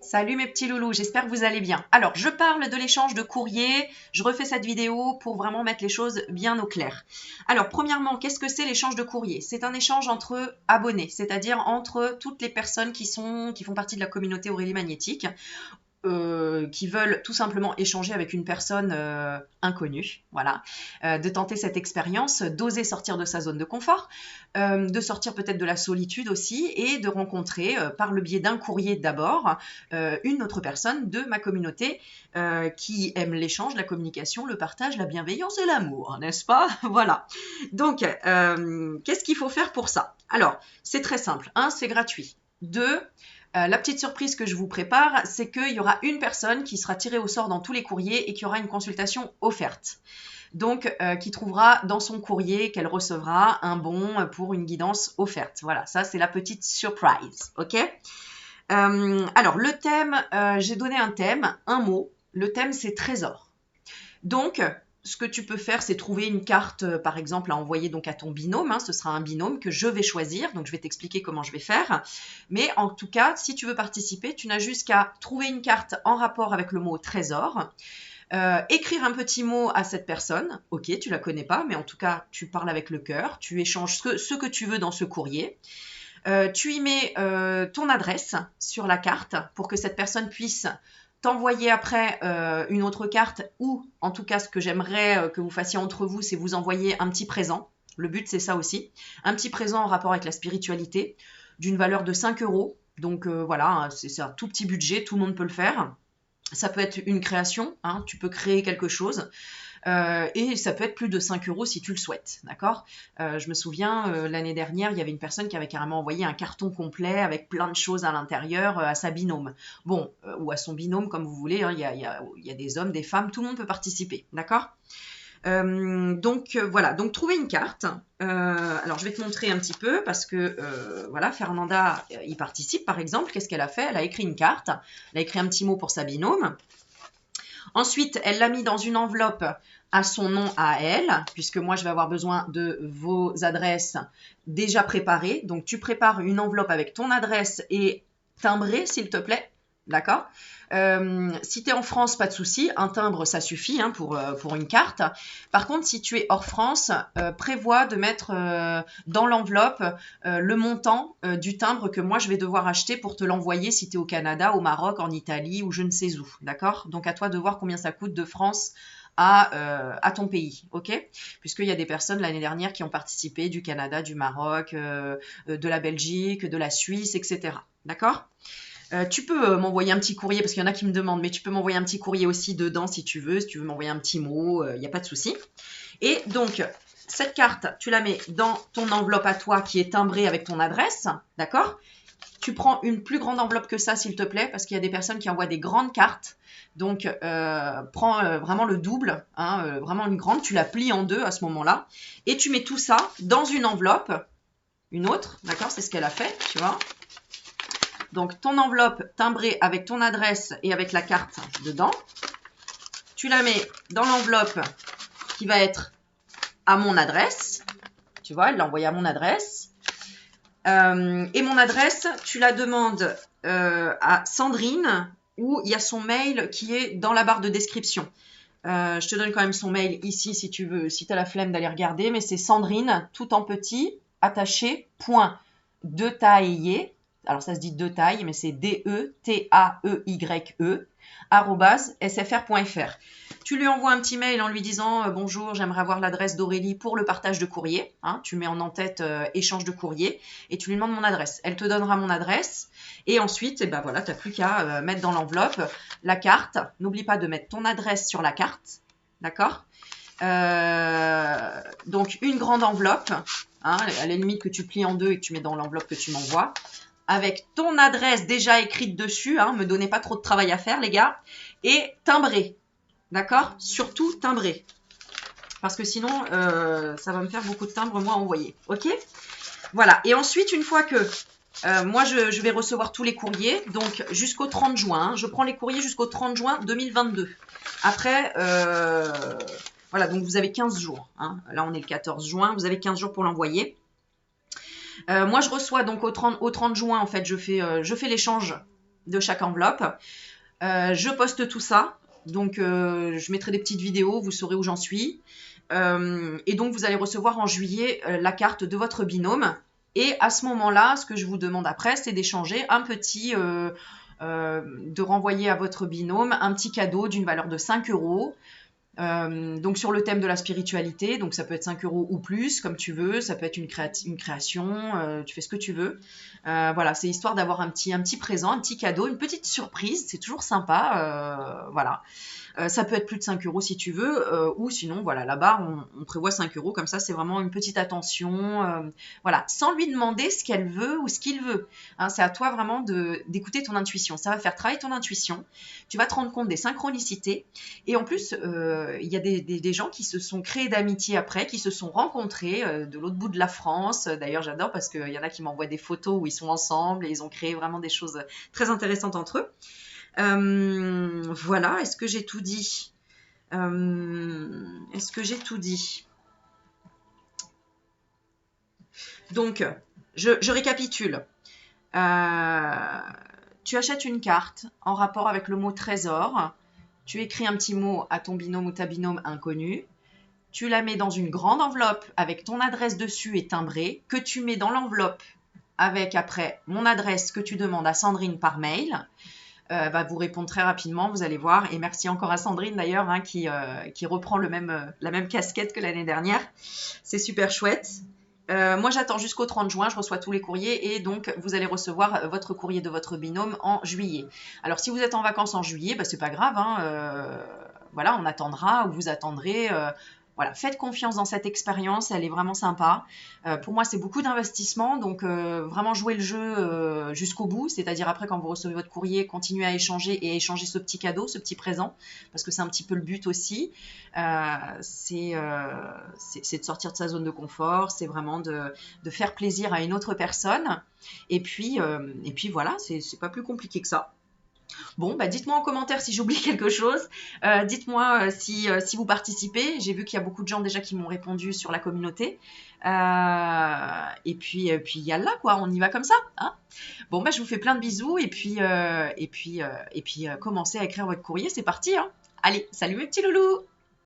Salut mes petits loulous, j'espère que vous allez bien. Alors, je parle de l'échange de courrier. Je refais cette vidéo pour vraiment mettre les choses bien au clair. Alors, premièrement, qu'est-ce que c'est l'échange de courrier? C'est un échange entre abonnés, c'est-à-dire entre toutes les personnes qui font partie de la communauté Aurélie Magnétique. Qui veulent tout simplement échanger avec une personne inconnue, voilà, de tenter cette expérience, d'oser sortir de sa zone de confort, de sortir peut-être de la solitude aussi et de rencontrer par le biais d'un courrier d'abord une autre personne de ma communauté qui aime l'échange, la communication, le partage, la bienveillance et l'amour, n'est-ce pas? Voilà. Donc, qu'est-ce qu'il faut faire pour ça? Alors, c'est très simple. 1, c'est gratuit. 2, la petite surprise que je vous prépare, c'est qu'il y aura une personne qui sera tirée au sort dans tous les courriers et qui aura une consultation offerte. Donc, qui trouvera dans son courrier qu'elle recevra un bon pour une guidance offerte. Voilà, ça c'est la petite surprise, ok? Alors, le thème, j'ai donné un thème, un mot. Le thème, c'est trésor. Donc, ce que tu peux faire, c'est trouver une carte, par exemple, à envoyer donc à ton binôme. Ce sera un binôme que je vais choisir. Donc, je vais t'expliquer comment je vais faire. Mais en tout cas, si tu veux participer, tu n'as juste qu'à trouver une carte en rapport avec le mot trésor. Écrire un petit mot à cette personne. Ok, tu la connais pas, mais en tout cas, tu parles avec le cœur. Tu échanges ce que tu veux dans ce courrier. Tu y mets ton adresse sur la carte pour que cette personne puisse t'envoyer après une autre carte ou en tout cas ce que j'aimerais que vous fassiez entre vous, c'est vous envoyer un petit présent. Le but c'est ça aussi. Un petit présent en rapport avec la spiritualité d'une valeur de 5 euros. Donc voilà, c'est un tout petit budget, tout le monde peut le faire. Ça peut être une création, tu peux créer quelque chose. Et ça peut être plus de 5 euros si tu le souhaites, d'accord? Je me souviens, l'année dernière, il y avait une personne qui avait carrément envoyé un carton complet avec plein de choses à l'intérieur à sa binôme. Bon, ou à son binôme, comme vous voulez, il y a des hommes, des femmes, tout le monde peut participer, d'accord? Donc voilà, donc trouver une carte. Alors je vais te montrer un petit peu parce que voilà, Fernanda y participe par exemple. Qu'est-ce qu'elle a fait? Elle a écrit une carte, elle a écrit un petit mot pour sa binôme. Ensuite, elle l'a mis dans une enveloppe à son nom à elle, puisque moi, je vais avoir besoin de vos adresses déjà préparées. Donc, tu prépares une enveloppe avec ton adresse et timbrée, s'il te plaît. D'accord? Si tu es en France, pas de souci. Un timbre, ça suffit pour une carte. Par contre, si tu es hors France, prévois de mettre dans l'enveloppe le montant du timbre que moi, je vais devoir acheter pour te l'envoyer si tu es au Canada, au Maroc, en Italie ou je ne sais où. D'accord? Donc, à toi de voir combien ça coûte de France à ton pays, ok? Puisqu'il y a des personnes l'année dernière qui ont participé du Canada, du Maroc, de la Belgique, de la Suisse, etc. D'accord? Tu peux m'envoyer un petit courrier, parce qu'il y en a qui me demandent, mais tu peux m'envoyer un petit courrier aussi dedans si tu veux m'envoyer un petit mot, il n'y a pas de souci. Et donc, cette carte, tu la mets dans ton enveloppe à toi qui est timbrée avec ton adresse, d'accord? Tu prends une plus grande enveloppe que ça, s'il te plaît, parce qu'il y a des personnes qui envoient des grandes cartes. Donc, prends vraiment le double, vraiment une grande, tu la plies en deux à ce moment-là, et tu mets tout ça dans une enveloppe, une autre, d'accord? C'est ce qu'elle a fait, tu vois? Donc, ton enveloppe timbrée avec ton adresse et avec la carte dedans. Tu la mets dans l'enveloppe qui va être à mon adresse. Tu vois, elle l'a envoyée à mon adresse. Et mon adresse, tu la demandes à Sandrine, où il y a son mail qui est dans la barre de description. Je te donne quand même son mail ici si tu veux, si tu as la flemme d'aller regarder, mais c'est Sandrine, tout en petit, attaché, point, de taille. Alors ça se dit de taille, mais c'est DETAEYE, @sfr.fr. Tu lui envoies un petit mail en lui disant bonjour, j'aimerais avoir l'adresse d'Aurélie pour le partage de courrier. Tu mets en en-tête échange de courrier et tu lui demandes mon adresse. Elle te donnera mon adresse et ensuite, voilà, tu n'as plus qu'à mettre dans l'enveloppe la carte. N'oublie pas de mettre ton adresse sur la carte, d'accord? Donc une grande enveloppe, à la limite que tu plies en deux et que tu mets dans l'enveloppe que tu m'envoies, avec ton adresse déjà écrite dessus, me donnez pas trop de travail à faire les gars, et timbré, d'accord? Surtout timbré, parce que sinon ça va me faire beaucoup de timbres moi à envoyer, ok? Voilà, et ensuite une fois que moi je vais recevoir tous les courriers, donc jusqu'au 30 juin, je prends les courriers jusqu'au 30 juin 2022. Après, voilà, donc vous avez 15 jours, là on est le 14 juin, vous avez 15 jours pour l'envoyer. Moi, je reçois donc au 30 juin, en fait, je fais l'échange de chaque enveloppe. Je poste tout ça, donc je mettrai des petites vidéos, vous saurez où j'en suis. Et donc vous allez recevoir en juillet la carte de votre binôme. Et à ce moment-là, ce que je vous demande après, c'est d'échanger un petit, de renvoyer à votre binôme un petit cadeau d'une valeur de 5 euros. Donc sur le thème de la spiritualité, donc ça peut être 5 euros ou plus, comme tu veux, ça peut être une création, tu fais ce que tu veux. Voilà, c'est histoire d'avoir un petit présent, un petit cadeau, une petite surprise, c'est toujours sympa, voilà. Ça peut être plus de 5 euros si tu veux, ou sinon, voilà, là-bas, on prévoit 5 euros, comme ça, c'est vraiment une petite attention, voilà, sans lui demander ce qu'elle veut ou ce qu'il veut. Hein, c'est à toi vraiment d'écouter ton intuition. Ça va faire travailler ton intuition. Tu vas te rendre compte des synchronicités. Et en plus, il y a des gens qui se sont créés d'amitié après, qui se sont rencontrés de l'autre bout de la France. D'ailleurs, j'adore parce qu'il y en a qui m'envoient des photos où ils sont ensemble et ils ont créé vraiment des choses très intéressantes entre eux. Voilà, est-ce que j'ai tout dit? Est-ce que j'ai tout dit? Donc, je récapitule. Tu achètes une carte en rapport avec le mot trésor. Tu écris un petit mot à ton binôme ou ta binôme inconnu. Tu la mets dans une grande enveloppe avec ton adresse dessus et timbrée, que tu mets dans l'enveloppe avec après mon adresse que tu demandes à Sandrine par mail. Va vous répondre très rapidement, vous allez voir. Et merci encore à Sandrine d'ailleurs, hein, qui reprend la même casquette que l'année dernière. C'est super chouette. Moi, j'attends jusqu'au 30 juin, je reçois tous les courriers et donc vous allez recevoir votre courrier de votre binôme en juillet. Alors, si vous êtes en vacances en juillet, bah, c'est pas grave, hein, voilà, on attendra ou vous attendrez. Voilà, faites confiance dans cette expérience, elle est vraiment sympa. Pour moi, c'est beaucoup d'investissement, donc vraiment jouer le jeu jusqu'au bout, c'est-à-dire après quand vous recevez votre courrier, continuez à échanger et à échanger ce petit cadeau, ce petit présent, parce que c'est un petit peu le but aussi. C'est de sortir de sa zone de confort, c'est vraiment de faire plaisir à une autre personne. Et puis voilà, c'est pas plus compliqué que ça. Bon, bah dites-moi en commentaire si j'oublie quelque chose. Dites-moi si vous participez. J'ai vu qu'il y a beaucoup de gens déjà qui m'ont répondu sur la communauté. Et puis yallah, quoi, on y va comme ça. Hein. Bon, bah je vous fais plein de bisous et puis commencez à écrire votre courrier. C'est parti. Hein. Allez, salut mes petits loulous!